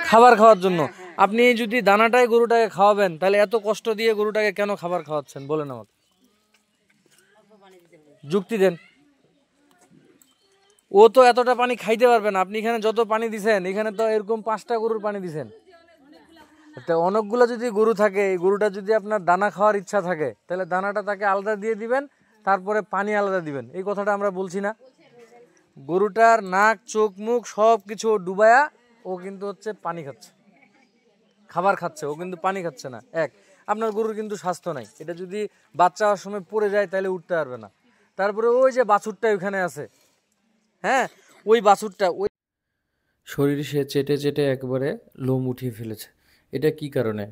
খাবার খাওয়ার জন্য। আপনি যদি দানাটাই গরুটাকে খাওয়াবেন তাহলে এত কষ্ট দিয়ে গরুটাকে কেন খাবার খাওয়াচ্ছেন বলেন আমাকে, যুক্তি দেন। ও তো এতটা পানি খাইতে পারবে না। আপনি এখানে যত পানি দিছেন, এখানে তো এরকম 5টা গরুর পানি দিছেন। অনেকগুলো যদি গরু থাকে, এই গরুটা যদি আপনার দানা খাওয়ার ইচ্ছা থাকে তাহলে দানাটা তাকে আলাদা দিয়ে দিবেন, তারপরে পানি আলাদা দিবেন। এই কথাটা আমরা বলছি না? গরুটার নাক চোখ মুখ সব কিছু ডুবায়া ও কিন্তু হচ্ছে পানি খাচ্ছে, খাবার খাচ্ছে, ও কিন্তু পানি খাচ্ছে না। আপনার গরুর কিন্তু স্বাস্থ্য নাই। এটা যদি বাচ্চা হওয়ার সময় পড়ে যায় তাহলে উঠতে পারবে না। তারপরে ওই যে বাছুরটা ওইখানে আছে, হ্যাঁ, ওই বাছুরটা ওই শরীর সে চেটে চেটে একবারে লোম উঠিয়ে ফেলেছে। এটা কি কারণে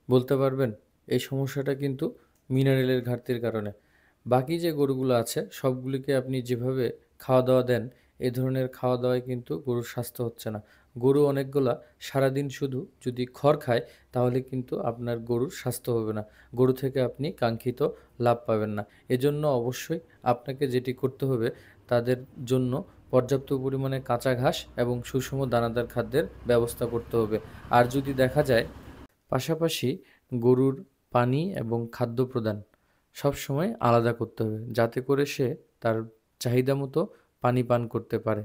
বলতে পারবেন? এই সমস্যাটা কিন্তু মিনারেলের ঘাটতির কারণে। বাকি যে গরুগুলো আছে সবগুলিকে আপনি যেভাবে খাওয়া দাওয়া দেন, এই ধরনের খাওয়া দাওয়ায় কিন্তু গরুর স্বাস্থ্য হচ্ছে না। গরু অনেকগুলা সারাদিন শুধু যদি খড় খায় তাহলে কিন্তু আপনার গরুর স্বাস্থ্য হবে না, গরু থেকে আপনি কাঙ্ক্ষিত লাভ পাবেন না। এজন্য অবশ্যই আপনাকে যেটি করতে হবে, তাদের জন্য পর্যাপ্ত পরিমাণে কাঁচা ঘাস এবং সুষম দানাদার খাদ্যের ব্যবস্থা করতে হবে। আর যদি দেখা যায় পাশাপাশি গরুর পানি এবং খাদ্য প্রদান সবসময় আলাদা করতে হবে, যাতে করে সে তার চাহিদা মতো পানি পান করতে পারে।